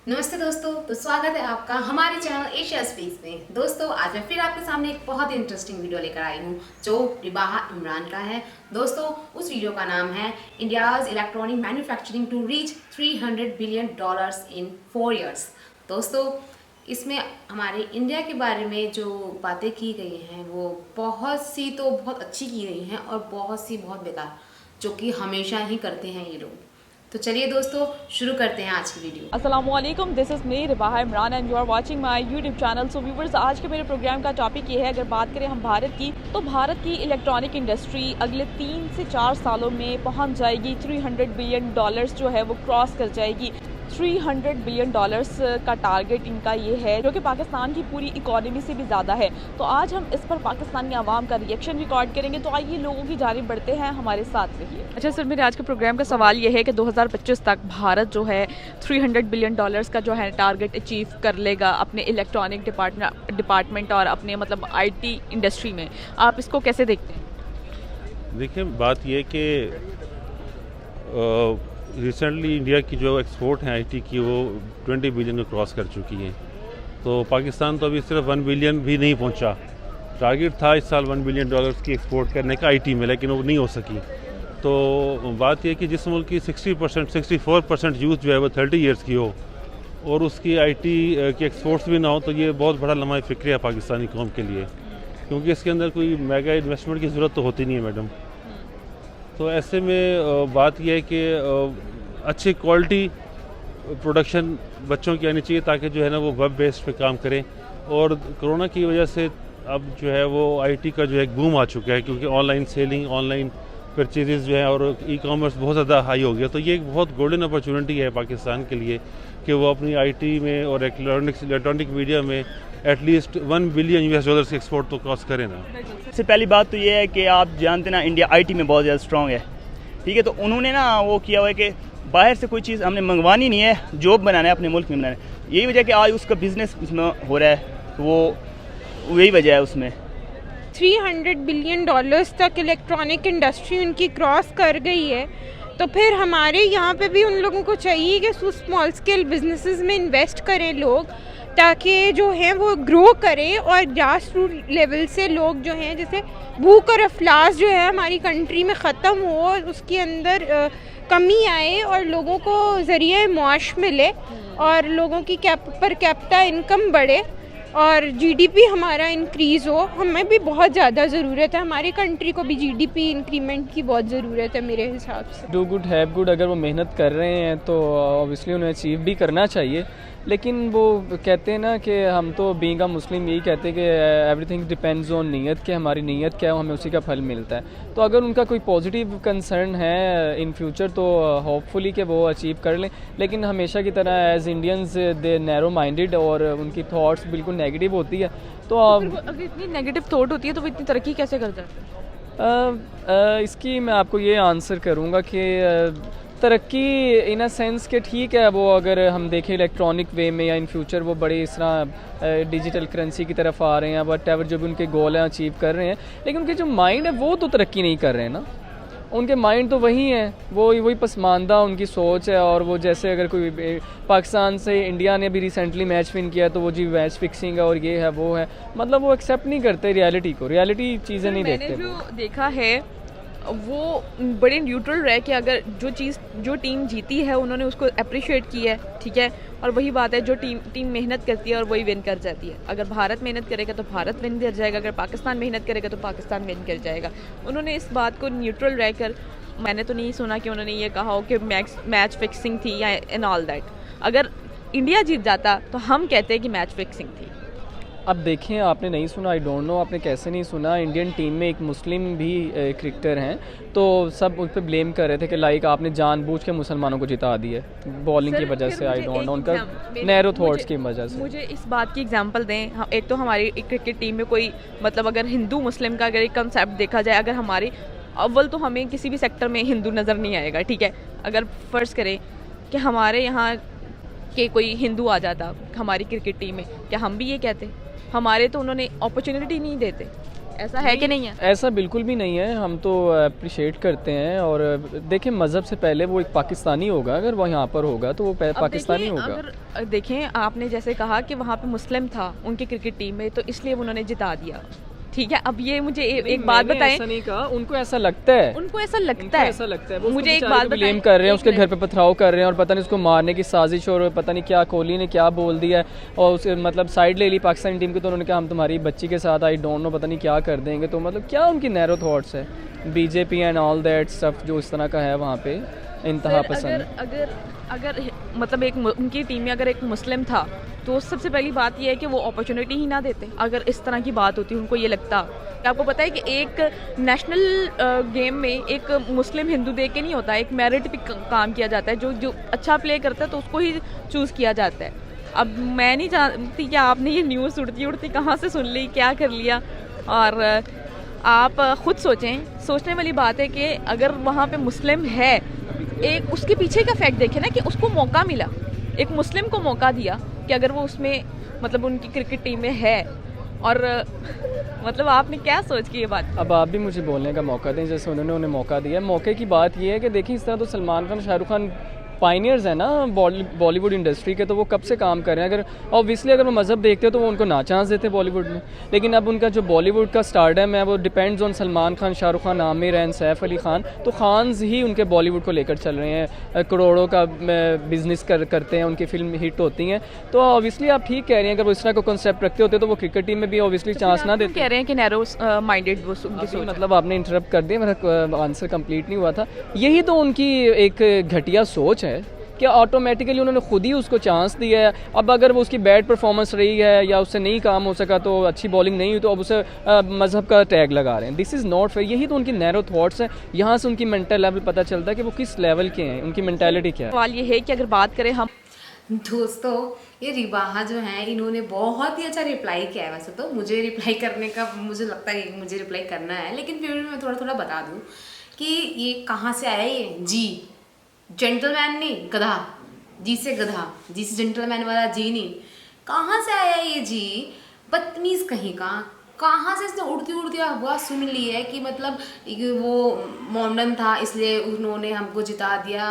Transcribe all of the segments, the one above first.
नमस्ते दोस्तों, तो स्वागत है आपका हमारे चैनल एशिया स्पेस में। दोस्तों, आज मैं फिर आपके सामने एक बहुत ही इंटरेस्टिंग वीडियो लेकर आई हूँ जो रिबाहा इमरान का है। दोस्तों, उस वीडियो का नाम है India's electronic manufacturing to reach $300 billion in 4 years। दोस्तों, इसमें हमारे इंडिया के बारे में जो बातें की गई हैं वो बहुत सी तो बहुत अच्छी की गई हैं और बहुत सी बहुत बेकार, जो कि हमेशा ही करते हैं ये लोग। तो चलिए दोस्तों, शुरू करते हैं आज की वीडियो। अस्सलामुअलैकुम, this is me Ribaha Imran and you are watching my YouTube channel. So viewers, आज के मेरे प्रोग्राम का टॉपिक ये है, अगर बात करें हम भारत की, तो भारत की इलेक्ट्रॉनिक इंडस्ट्री अगले 3 से 4 सालों में पहुंच जाएगी $300 बिलियन जो है वो क्रॉस कर जाएगी। $300 बिलियन का टारगेट इनका ये है, जो कि पाकिस्तान की पूरी इकोनॉमी से भी ज़्यादा है। तो आज हम इस पर पाकिस्तानी आवाम का रिएक्शन रिकॉर्ड करेंगे। तो आइए लोगों की जानिब बढ़ते हैं, हमारे साथ रहिए। अच्छा सर, मेरे आज के प्रोग्राम का सवाल ये है कि 2025 तक भारत जो है $300 बिलियन का जो है टारगेट अचीव कर लेगा अपने इलेक्ट्रॉनिक डिपार्टमेंट और अपने मतलब IT इंडस्ट्री में। आप इसको कैसे देखते हैं? देखिए, बात ये कि रिसेंटली इंडिया की जो एक्सपोर्ट है आईटी की वो 20 बिलियन को क्रॉस कर चुकी है। तो पाकिस्तान तो अभी सिर्फ 1 बिलियन भी नहीं पहुंचा। टारगेट था इस साल $1 बिलियन की एक्सपोर्ट करने का आईटी में, लेकिन वो नहीं हो सकी। तो बात यह कि जिस मुल्क की 64% यूथ जो है वो 30 ईयर्स की हो और उसकी आईटी की एक्सपोर्ट्स भी ना हो, तो ये बहुत बड़ा लम्हा फ़िक्र है पाकिस्तानी कौम के लिए, क्योंकि इसके अंदर कोई मेगा इन्वेस्टमेंट की ज़रूरत तो होती नहीं है मैडम। तो ऐसे में बात यह है कि अच्छी क्वालिटी प्रोडक्शन बच्चों की आनी चाहिए, ताकि जो है ना वो वेब बेस्ड पे काम करें। और कोरोना की वजह से अब जो है वो आईटी का जो है एक बूम आ चुका है, क्योंकि ऑनलाइन सेलिंग, ऑनलाइन परचेजेस जो है और ई कॉमर्स बहुत ज़्यादा हाई हो गया। तो ये एक बहुत गोल्डन अपॉर्चुनिटी है पाकिस्तान के लिए कि वो अपनी आईटी में और इलेक्ट्रॉनिक मीडिया में एटलीस्ट $1 बिलियन की एक्सपोर्ट तो क्रॉस करें ना। सबसे पहली बात तो ये है कि आप जानते ना, इंडिया आईटी में बहुत ज़्यादा स्ट्रॉन्ग है, ठीक है। तो उन्होंने ना वो किया हुआ है कि बाहर से कोई चीज़ हमने मंगवानी नहीं है, जॉब बनाना है, अपने मुल्क में बनाना है। यही वजह कि आज उसका बिजनेस उसमें हो रहा है, तो वो वही वजह है उसमें। $300 बिलियन तक इलेक्ट्रॉनिक इंडस्ट्री उनकी क्रॉस कर गई है। तो फिर हमारे यहाँ पे भी उन लोगों को चाहिए कि स्मॉल स्केल बिजनेसेस में इन्वेस्ट करें लोग, ताकि जो है वो ग्रो करें और ग्रास रूट लेवल से लोग जो हैं, जैसे भूख और अफलास जो है हमारी कंट्री में ख़त्म हो, उसके अंदर कमी आए और लोगों को ज़रिए मुआश मिले और लोगों की पर कैपिटा इनकम बढ़े और जीडीपी हमारा इंक्रीज़ हो। हमें भी बहुत ज़्यादा ज़रूरत है, हमारी कंट्री को भी जीडीपी इंक्रीमेंट की बहुत ज़रूरत है मेरे हिसाब से। डू गुड हैव गुड, अगर वो मेहनत कर रहे हैं तो ऑब्वियसली उन्हें अचीव भी करना चाहिए। लेकिन वो कहते हैं ना कि हम तो बीइंग अ मुस्लिम यही कहते हैं कि एवरीथिंग डिपेंड्स ऑन नीयत, कि हमारी नीयत क्या है हमें उसी का फल मिलता है। तो अगर उनका कोई पॉजिटिव कंसर्न है इन फ्यूचर तो होपफुली कि वो अचीव कर लें। लेकिन हमेशा की तरह as Indians they narrow minded और उनकी थॉट्स बिल्कुल नेगेटिव होती है। तो अगर इतनी नेगेटिव थॉट होती है तो वो इतनी तरक्की कैसे करता है? इसकी मैं आपको ये आंसर करूँगा कि तरक्की इन अ सेंस के ठीक है, वो अगर हम देखें इलेक्ट्रॉनिक वे में या इन फ्यूचर वो बड़े इस तरह डिजिटल करेंसी की तरफ आ रहे हैं, वट एवर जो भी उनके गोल हैं अचीव कर रहे हैं। लेकिन उनके जो माइंड है वो तो तरक्की नहीं कर रहे हैं ना, उनके माइंड तो वही है, वही पसमानदा उनकी सोच है। और वो जैसे अगर कोई पाकिस्तान से इंडिया ने भी रिसेंटली मैच विन किया तो वो जी मैच फिक्सिंग है और ये है वो है, मतलब वो एक्सेप्ट नहीं करते रियलिटी को, रियलिटी चीज़ें नहीं देखते। मैंने जो देखा है वो बड़े न्यूट्रल रहे कि अगर जो टीम जीती है उन्होंने उसको अप्रिशिएट किया है, ठीक है। और वही बात है, जो टीम मेहनत करती है और वही विन कर जाती है। अगर भारत मेहनत करेगा तो भारत विन कर जाएगा, अगर पाकिस्तान मेहनत करेगा तो पाकिस्तान विन कर जाएगा। उन्होंने इस बात को न्यूट्रल रहकर, मैंने तो नहीं सुना कि उन्होंने ये कहा हो कि मैच फिक्सिंग थी या इन ऑल दैट। अगर इंडिया जीत जाता तो हम कहते हैं कि मैच फिक्सिंग थी। अब देखें, आपने नहीं सुना, आई डोंट नो आपने कैसे नहीं सुना, इंडियन टीम में एक मुस्लिम भी क्रिकेटर हैं, तो सब उस पर ब्लेम कर रहे थे कि लाइक आपने जानबूझ के मुसलमानों को जिता दिया बॉलिंग की वजह से। आई डोंट नो, उनका नैरो थॉट्स की वजह से। मुझे इस बात की एग्जांपल दें। एक तो हमारी क्रिकेट टीम में कोई मतलब अगर हिंदू मुस्लिम का अगर एक कंसेप्ट देखा जाए, अगर हमारी अव्वल तो हमें किसी भी सेक्टर में हिंदू नज़र नहीं आएगा, ठीक है। अगर फ़र्ज़ करें कि हमारे यहाँ के कोई हिंदू आ जाता हमारी क्रिकेट टीम में, क्या हम भी ये कहते? हमारे तो उन्होंने अपॉर्चुनिटी नहीं देते। ऐसा है कि नहीं है? ऐसा बिल्कुल भी नहीं है, हम तो अप्रिशिएट करते हैं। और देखें, मज़हब से पहले वो एक पाकिस्तानी होगा, अगर वो यहाँ पर होगा तो वो पाकिस्तानी होगा। अगर देखें, आपने जैसे कहा कि वहाँ पे मुस्लिम था उनकी क्रिकेट टीम में, तो इसलिए उन्होंने जिता दिया, ठीक है। अब ये मुझे एक बात बताएं। ऐसा नहीं कहा, उनको ऐसा लगता है, उनको ऐसा लगता है, ऐसा लगता है। मुझे एक बात ब्लेम कर रहे हैं, उसके घर पे पथराव कर रहे हैं और पता नहीं उसको मारने की साजिश, और पता नहीं क्या कोहली ने क्या बोल दिया है और उसे मतलब साइड ले ली पाकिस्तानी टीम की। तो उन्होंने कहा हम तुम्हारी बच्ची के साथ आई डोंट नो पता नहीं क्या कर देंगे। तो मतलब क्या उनकी नैरो थॉट्स है, BJP and all that stuff जो इस तरह का है वहाँ पे इंतहा पसंद। अगर मतलब एक उनकी टीम में अगर एक मुस्लिम था तो सबसे पहली बात यह है कि वो अपॉर्चुनिटी ही ना देते। अगर इस तरह की बात होती, उनको ये लगता, आपको पता है कि एक नेशनल गेम में एक मुस्लिम हिंदू देख के नहीं होता, एक मेरिट पे काम किया जाता है। जो अच्छा प्ले करता है तो उसको ही चूज़ किया जाता है। अब मैं नहीं जानती कि आपने ये न्यूज़ उड़ती उड़ती कहाँ से सुन ली, क्या कर लिया। और आप ख़ुद सोचने वाली बात है कि अगर वहाँ पे मुस्लिम है, एक उसके पीछे का फैक्ट देखें ना कि उसको मौका मिला, एक मुस्लिम को मौका दिया कि अगर वो उसमें मतलब उनकी क्रिकेट टीम में है। और मतलब आपने क्या सोच की ये बात? अब आप भी मुझे बोलने का मौका दें, जैसे उन्होंने उन्हें मौका दिया। मौके की बात ये है कि देखिए, इस तरह तो सलमान खान, शाहरुख खान पाइनियर्स है ना बॉलीवुड इंडस्ट्री के, तो वो कब से काम कर रहे हैं। अगर ऑब्वियसली अगर वो मज़हब देखते हो तो वो उनको ना चांस देते बॉलीवुड में। लेकिन अब उनका जो बॉलीवुड का स्टारडम है वो depends on Salman Khan, Shahrukh Khan, Aamir and Saif Ali Khan. तो खान्स ही उनके बॉलीवुड को लेकर चल रहे हैं, करोड़ों का बिजनेस करते हैं, उनकी फिल्म हिट होती हैं। तो ऑब्वियसली आप ठीक कह रही हैं, अगर वो इस तरह का कॉन्सेप्ट रखते होते तो वो क्रिकेट टीम में भी ऑब्वियसली चांस ना देते। कह रहे हैं कि नैरो माइंडेड वो उनकी सोच। मतलब आपने इंटरप्ट कर दिया, मेरा आंसर कंप्लीट नहीं हुआ था। यही तो उनकी एक घटिया सोच है कि ऑटोमेटिकली उन्होंने खुद ही उसको चांस दिया है। अब अगर वो उसकी बैड परफॉर्मेंस रही है या उससे नहीं काम हो सका, तो अच्छी बॉलिंग नहीं हुई, तो अब उसे मज़हब का टैग लगा रहे हैं। This is not fair. यही तो उनकी नैरो थॉट्स हैं। यहाँ से उनकी मेंटल लेवल पता चलता है कि वो किस लेवल के हैं, उनकी मेंटालिटी क्या है। सवाल ये है कि अगर बात करें हम दोस्तों, ये रिबाहा जो है इन्होंने बहुत ही अच्छा रिप्लाई किया है। वैसे तो मुझे रिप्लाई करने का मुझे लगता है कि मुझे रिप्लाई करना है, लेकिन फिर भी मैं थोड़ा थोड़ा बता दूँ कि ये कहाँ से आया। ये जी जेंटलमैन नहीं, गधा, जी से गधा, जी से जेंटलमैन वाला जी नहीं। कहाँ से आया ये जी? बदतमीज़ कहीं का। कहाँ से इसने उड़ती उड़ती आवाज़ सुन ली है कि मतलब वो मोमडन था इसलिए उन्होंने हमको जिता दिया।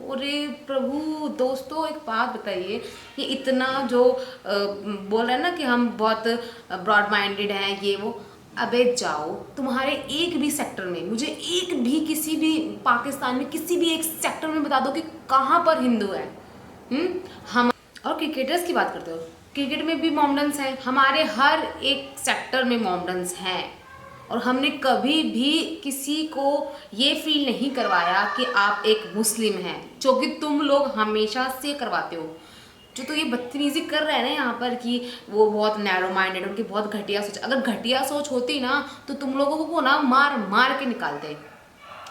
अरे प्रभु। दोस्तों, एक बात बताइए, ये इतना जो बोल रहे हैं ना कि हम बहुत ब्रॉड माइंडेड हैं, ये वो, अबे जाओ, तुम्हारे एक भी सेक्टर में, मुझे एक भी किसी भी पाकिस्तान में किसी भी एक सेक्टर में बता दो कि कहाँ पर हिंदू है। हम और क्रिकेटर्स की बात करते हो, क्रिकेट में भी मोमडन्स हैं, हमारे हर एक सेक्टर में मोमडन्स हैं। और हमने कभी भी किसी को ये फील नहीं करवाया कि आप एक मुस्लिम हैं, जो कि तुम लोग हमेशा से करवाते हो। जो तो ये बदतमीजी कर रहे हैं ना यहाँ पर कि वो बहुत नैरो माइंडेड, उनकी बहुत घटिया सोच। अगर घटिया सोच होती ना तो तुम लोगों को ना मार मार के निकालते।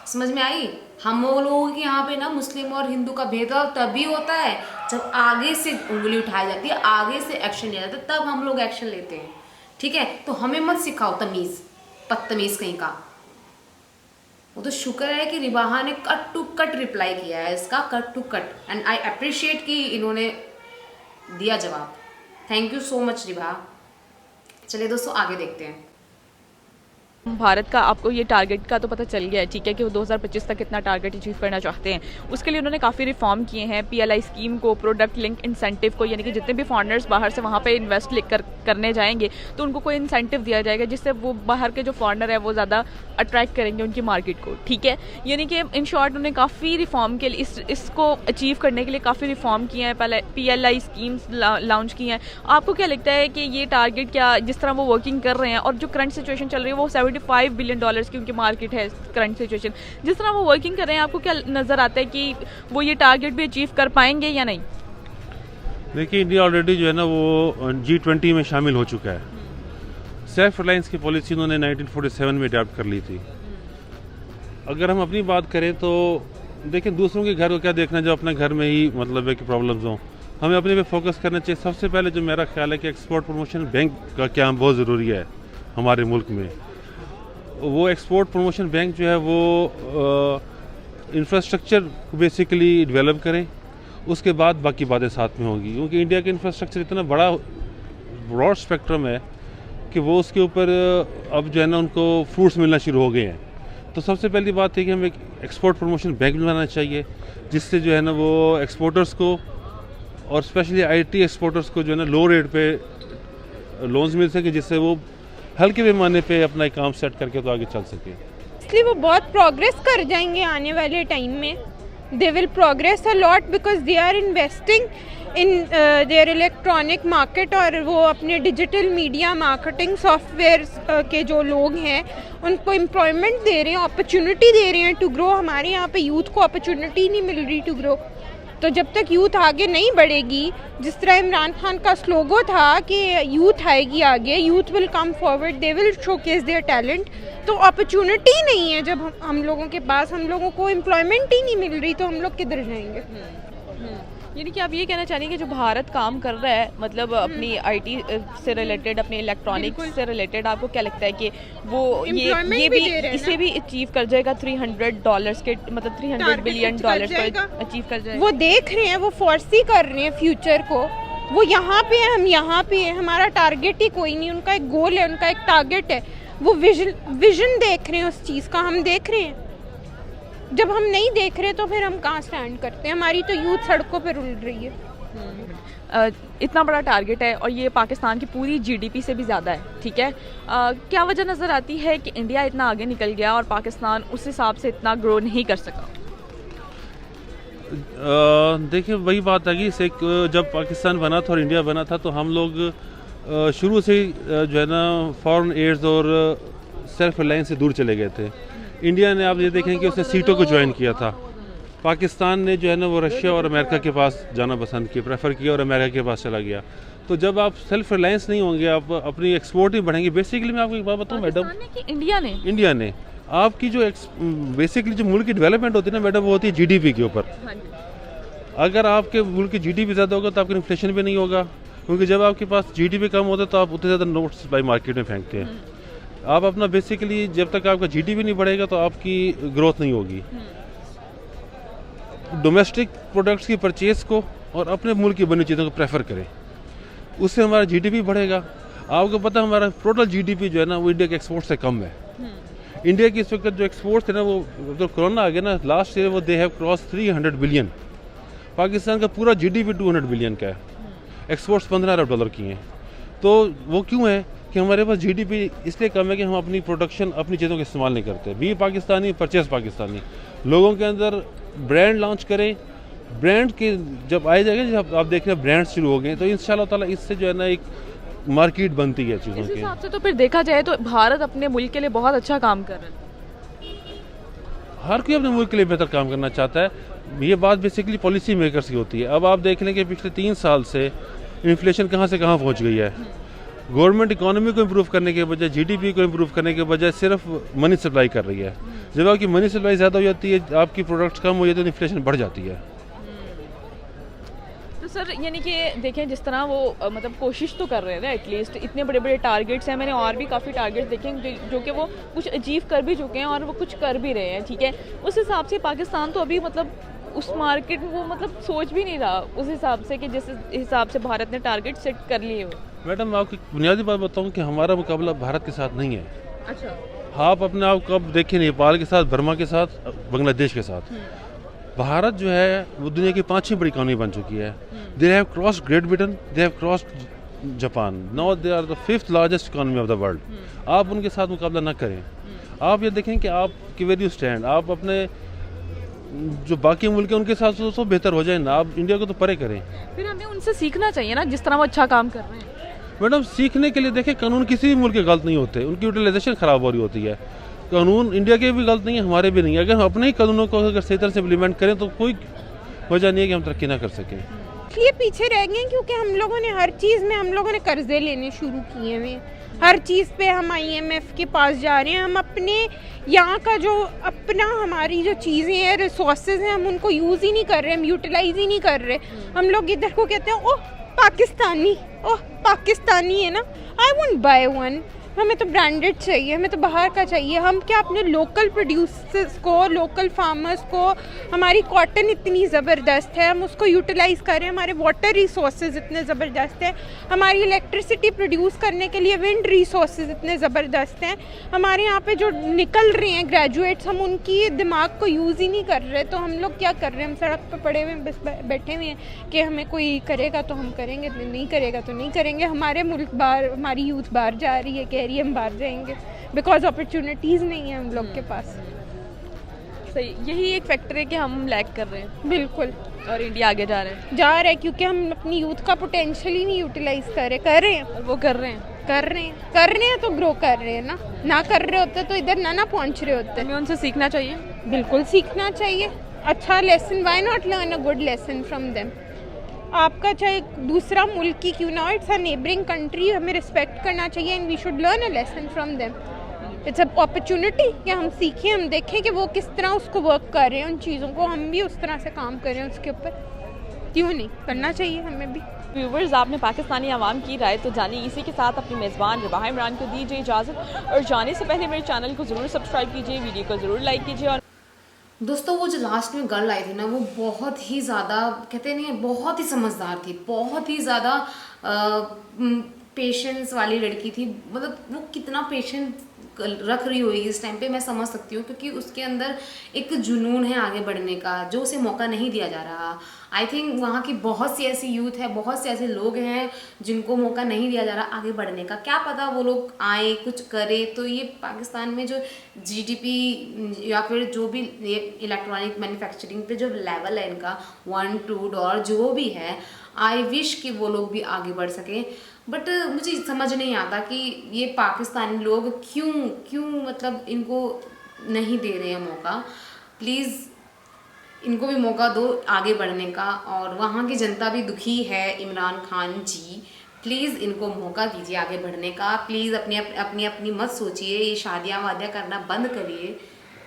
समझ में आई? हम लोगों के यहाँ पे ना मुस्लिम और हिंदू का भेदभाव तभी होता है जब आगे से उंगली उठाई जाती है, आगे से एक्शन लिया जाता है, तब हम लोग एक्शन लेते हैं। ठीक है, तो हमें मत सिखाओ तमीज़, बदतमीज़ कहीं का। वो तो शुक्र है कि रिबाहा ने कट टू कट रिप्लाई किया है इसका, cut to cut, and I appreciate कि इन्होंने दिया जवाब। Thank you so much Ribaha. चलिए दोस्तों, आगे देखते हैं। भारत का आपको ये टारगेट का तो पता चल गया है, ठीक है, कि वो 2025 तक कितना टारगेट अचीव करना चाहते हैं। उसके लिए उन्होंने काफ़ी रिफॉर्म किए हैं। PLI स्कीम को, प्रोडक्ट लिंक इंसेंटिव को, यानी कि जितने भी फॉरेनर्स बाहर से वहाँ पे इन्वेस्ट करने जाएंगे तो उनको कोई इंसेंटिव दिया जाएगा, जिससे वो बाहर के जो फॉरेनर है वो ज़्यादा अट्रैक्ट करेंगे उनकी मार्केट को। ठीक है, यानी कि इन शॉर्ट उन्होंने काफ़ी रिफॉर्म के लिए इसको अचीव करने के लिए काफ़ी रिफॉर्म किए हैं। पहले PLI स्कीम्स लॉन्च की हैं। आपको क्या लगता है कि ये टारगेट, क्या जिस तरह वो वर्किंग कर रहे हैं और जो करंट सिचुएशन चल रही है वो $75 बिलियन की उनकी मार्केट है करंट सिचुएशन, जिस तरह वो वर्किंग कर रहे हैं, आपको क्या नज़र आता है कि वो ये टारगेट भी अचीव कर पाएंगे या नहीं? देखिए, इंडिया ऑलरेडी जो है ना वो G20 में शामिल हो चुका है। सेल्फ रिलायंस की पॉलिसी उन्होंने 1947 में अडॉप्ट कर ली थी। अगर हम अपनी बात करें तो देखें, दूसरों के घर को क्या देखना, जो अपने घर में ही मतलब है कि प्रॉब्लम्स हों। हमें अपने पे फोकस करना चाहिए। सबसे पहले जो मेरा ख्याल है कि एक्सपोर्ट प्रमोशन बैंक का क्या बहुत ज़रूरी है हमारे मुल्क में। वो एक्सपोर्ट प्रमोशन बैंक जो है वो इंफ्रास्ट्रक्चर बेसिकली डेवलप करें, उसके बाद बाकी बातें साथ में होंगी। क्योंकि इंडिया का इंफ्रास्ट्रक्चर इतना बड़ा ब्रॉड स्पेक्ट्रम है कि वो उसके ऊपर अब जो है ना उनको फ्रूट्स मिलना शुरू हो गए हैं। तो सबसे पहली बात है कि हमें एक एक्सपोर्ट प्रमोशन बैंक बनाना चाहिए, जिससे जो है ना वो एक्सपोर्टर्स को और स्पेशली आईटी एक्सपोर्टर्स को जो है ना लो रेट पे लोन्स मिल सके, जिससे वो हल्के पैमाने पे अपना एक काम सेट करके तो आगे चल सके। इसलिए वो बहुत प्रोग्रेस कर जाएंगे आने वाले टाइम में। They will progress a lot because they are investing in their electronic market, और वो अपने डिजिटल मीडिया मार्केटिंग सॉफ्टवेयर के जो लोग हैं उनको एम्प्लॉयमेंट दे रहे हैं, अपॉर्चुनिटी दे रहे हैं टू ग्रो। हमारे यहाँ पे यूथ को अपॉर्चुनिटी नहीं मिल रही टू ग्रो। तो जब तक यूथ आगे नहीं बढ़ेगी, जिस तरह इमरान खान का स्लोगन था कि यूथ आएगी आगे, youth will come forward, they will showcase their talent. तो अपॉर्चुनिटी नहीं है जब हम लोगों के पास, हम लोगों को एम्प्लॉयमेंट ही नहीं मिल रही, तो हम लोग किधर जाएंगे। यानी कि आप ये कहना चाहेंगे कि जो भारत काम कर रहा है, मतलब अपनी आईटी से रिलेटेड, अपने इलेक्ट्रॉनिक्स से रिलेटेड, आपको क्या लगता है कि वो ये भी इसे भी अचीव कर जाएगा $300 के, मतलब $300 बिलियन को अचीव कर जाएगा? वो देख रहे हैं, वो फोर्सी कर रहे हैं फ्यूचर को। वो यहाँ पे है, हम यहाँ पे है, हमारा टारगेट ही कोई नहीं। उनका एक गोल है, उनका एक टारगेट है, वो विजन देख रहे हैं उस चीज़ का, हम देख रहे हैं। जब हम नहीं देख रहे तो फिर हम कहाँ स्टैंड करते हैं? हमारी तो यूथ सड़कों पर रुल रही है। इतना बड़ा टारगेट है और ये पाकिस्तान की पूरी जीडीपी से भी ज़्यादा है, ठीक है। क्या वजह नज़र आती है कि इंडिया इतना आगे निकल गया और पाकिस्तान उस हिसाब से इतना ग्रो नहीं कर सका? देखिए वही बात है कि जब पाकिस्तान बना था और इंडिया बना था, तो हम लोग शुरू से जो है ना फॉरेन एड्स और सेल्फ रिलायंस से दूर चले गए थे। इंडिया ने आप ये देखें कि उसने सीटों को ज्वाइन किया था। पाकिस्तान ने जो है ना वो रशिया और अमेरिका के पास जाना पसंद किया, प्रेफर किया और अमेरिका के पास चला गया। तो जब आप सेल्फ रिलायंस नहीं होंगे, आप अपनी एक्सपोर्ट ही बढ़ेंगे। बेसिकली मैं आपको एक बात बताऊँ मैडम, इंडिया ने आपकी जो बेसिकली जो मुल्क की डेवलपमेंट होती है ना मैडम, वो होती है जीडीपी के ऊपर। अगर आपके मुल्क की जीडीपी ज़्यादा होगा तो आपका इन्फ्लेशन भी नहीं होगा, क्योंकि जब आपके पास जीडीपी कम होता है तो आप उतने ज़्यादा नोट्स बाई मार्केट में फेंकते हैं। आप अपना बेसिकली जब तक आपका जीडीपी नहीं बढ़ेगा तो आपकी ग्रोथ नहीं होगी। डोमेस्टिक प्रोडक्ट्स की परचेज को और अपने मुल्क की बनी चीज़ों को प्रेफर करें, उससे हमारा जीडीपी बढ़ेगा। आपको पता है हमारा टोटल जीडीपी जो है ना वो इंडिया के एक्सपोर्ट से कम है। इंडिया की इस वक्त जो एक्सपोर्ट थे ना, वो जो कोरोना आ गया ना लास्ट ईयर, वो they have cross 300 billion. Pakistan का पूरा जीडीपी 200 बिलियन का है, एक्सपोर्ट्स $15 अरब की हैं। तो वो क्यों है कि हमारे पास जीडीपी इसलिए कम है कि हम अपनी प्रोडक्शन, अपनी चीज़ों का इस्तेमाल नहीं करते। Be Pakistani, purchase Pakistani. लोगों के अंदर ब्रांड लॉन्च करें, ब्रांड के जब आए जाएगा, जब आप देख रहे हैं ब्रांड शुरू हो गए, तो इंशाल्लाह ताला इससे जो है ना एक मार्केट बनती है चीज़ों की। इस हिसाब से तो फिर देखा जाए तो भारत अपने मुल्क के लिए बहुत अच्छा काम कर रहा है। हर कोई अपने मुल्क के लिए बेहतर काम करना चाहता है। ये बात बेसिकली पॉलिसी मेकर्स की होती है। अब आप देख लें कि पिछले 3 साल से इन्फ्लेशन कहाँ से कहाँ पहुँच गई है। गवर्नमेंट इकोनॉमी को इम्प्रूव करने के बजाय, जीडीपी को इम्प्रूव करने के बजाय सिर्फ मनी सप्लाई कर रही है। जब आपकी मनी सप्लाई ज़्यादा हो जाती है, आपकी प्रोडक्ट्स कम हो जाती है, तो इन्फ्लेशन बढ़ जाती है। तो सर यानी कि देखें जिस तरह वो मतलब कोशिश तो कर रहे हैं, एटलीस्ट इतने बड़े बड़े टारगेट्स हैं। मैंने और भी काफ़ी टारगेट्स देखे हैं जो कि वो कुछ अचीव कर भी चुके हैं और वो कुछ कर भी रहे हैं, ठीक है। उस हिसाब से पाकिस्तान तो अभी मतलब उस मार्केट में वो मतलब सोच भी नहीं रहा उस हिसाब से कि जिस हिसाब से भारत ने टारगेट सेट कर लिए हो। मैडम आपको बुनियादी बात बताऊं कि हमारा मुकाबला भारत के साथ नहीं है। अच्छा। आप अपने आप को अब देखिए, नेपाल के साथ, बर्मा के साथ, बांग्लादेश के साथ। भारत जो है वो दुनिया की 5-6 बड़ी इकॉनमी बन चुकी है। They have crossed Great Britain, they have crossed Japan, now they are the 5th largest economy of the world. आप उनके साथ मुकाबला ना करें। आप ये देखें कि आप कि वेर यू स्टैंड, आप अपने जो बाकी मुल्क हैं उनके साथ तो बेहतर हो जाए ना, आप इंडिया को तो परे करें। फिर हमें उनसे सीखना चाहिए ना, जिस तरह वो अच्छा काम कर रहे हैं। मैडम सीखने के लिए देखें, कानून किसी भी मुल्क के गलत नहीं होते, उनकी यूटिलाइजेशन ख़राब हो रही होती है। कानून इंडिया के भी गलत नहीं है, हमारे भी नहीं है। अगर हम अपने ही कानूनों को अगर सही तरह से इम्प्लीमेंट करें तो कोई वजह नहीं है कि हम तरक्की ना कर सकें। इसलिए पीछे रह गए क्योंकि हम लोगों ने हर चीज़ में हम लोगों ने कर्जे लेने शुरू किए हुए। हर चीज़ पे हम IMF के पास जा रहे हैं। हम अपने यहाँ का जो अपना हमारी जो चीज़ें हैं, रिसोर्सेज हैं, हम उनको यूज़ ही नहीं कर रहे, हम यूटिलाइज ही नहीं कर रहे। हम लोग इधर को कहते हैं ओह पाकिस्तानी है ना, आई वोंट बाय वन। हमें तो ब्रांडेड चाहिए, हमें तो बाहर का चाहिए। हम क्या अपने लोकल प्रोड्यूसर्स को, लोकल फार्मर्स को, हमारी कॉटन इतनी ज़बरदस्त है, हम उसको यूटिलाइज़ करें, हमारे वाटर रिसोर्सेज इतने ज़बरदस्त हैं, हमारी इलेक्ट्रिसिटी प्रोड्यूस करने के लिए विंड रिसोर्सेज इतने ज़बरदस्त हैं, हमारे यहाँ पे जो निकल रहे हैं ग्रेजुएट्स, हम उनकी दिमाग को यूज़ ही नहीं कर रहे। तो हम लोग क्या कर रहे हैं, हम सड़क पर पड़े हुए बस बैठे हुए हैं कि हमें कोई करेगा तो हम करेंगे, नहीं करेगा तो नहीं करेंगे। हमारे मुल्क बाहर, हमारी यूथ बाहर जा रही है, कह रही है हम बाहर जाएंगे, बिकॉज अपॉर्चुनिटीज़ नहीं है हम लोग के पास। सही, यही एक फैक्टर है कि हम लैग कर रहे हैं बिल्कुल, और इंडिया आगे जा रहा है क्योंकि हम अपनी यूथ का पोटेंशियल ही नहीं यूटिलाइज कर रहे हैं। और वो कर रहे हैं तो ग्रो कर रहे हैं ना कर रहे होते तो इधर ना पहुंच रहे होते। हमें उनसे सीखना चाहिए, बिल्कुल सीखना चाहिए, अच्छा lesson, why not learn a good lesson from them. आपका चाहे दूसरा मुल्क की क्यों ना हो, इट्स अ नेबरिंग कंट्री, हमें रिस्पेक्ट करना चाहिए and we should learn a lesson from them. It's a opportunity कि हम सीखें, हम देखें कि वो किस तरह उसको वर्क कर रहे हैं, उन चीज़ों को हम भी उस तरह से काम करें उसके ऊपर, क्यों नहीं करना चाहिए हमें भी। व्यूवर्स, आपने पाकिस्तानी आवाम की राय तो जानी। इसी के साथ अपनी मेज़बान रिबाहा इमरान को दीजिए इजाज़त, और जाने से पहले मेरे चैनल को ज़रूर सब्सक्राइब कीजिए, वीडियो को ज़रूर लाइक कीजिए। और दोस्तों वो जो लास्ट में गर्ल आई थी ना, वो बहुत ही ज़्यादा, कहते नहीं, बहुत ही समझदार थी, बहुत ही ज़्यादा पेशेंस वाली लड़की थी। मतलब वो कितना पेशेंस रख रही होगी इस टाइम पे, मैं समझ सकती हूँ, क्योंकि उसके अंदर एक जुनून है आगे बढ़ने का, जो उसे मौका नहीं दिया जा रहा। आई थिंक वहाँ की बहुत सी ऐसी यूथ है, बहुत से ऐसे लोग हैं जिनको मौका नहीं दिया जा रहा आगे बढ़ने का। क्या पता वो लोग आए, कुछ करे, तो ये पाकिस्तान में जो GDP या फिर जो भी ये इलेक्ट्रॉनिक मैन्युफैक्चरिंग पे जो लेवल है इनका, $1-2 जो भी है, आई विश कि वो लोग भी आगे बढ़ सकें। बट मुझे समझ नहीं आता कि ये पाकिस्तानी लोग क्यों मतलब इनको नहीं दे रहे हैं मौका। प्लीज़ इनको भी मौका दो आगे बढ़ने का। और वहाँ की जनता भी दुखी है, इमरान खान जी, प्लीज़ इनको मौका दीजिए आगे बढ़ने का। प्लीज़ अपनी मत सोचिए, ये शादियाँ वादियाँ करना बंद करिए,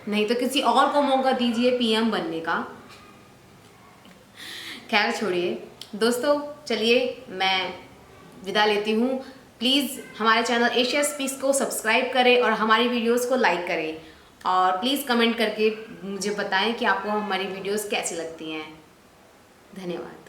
नहीं तो किसी और को मौका दीजिए PM बनने का। खैर छोड़िए दोस्तों, चलिए मैं विदा लेती हूँ। प्लीज़ हमारे चैनल एशिया स्पीक्स को सब्सक्राइब करें और हमारी वीडियोस को लाइक करें, और प्लीज़ कमेंट करके मुझे बताएं कि आपको हमारी वीडियोस कैसी लगती हैं। धन्यवाद।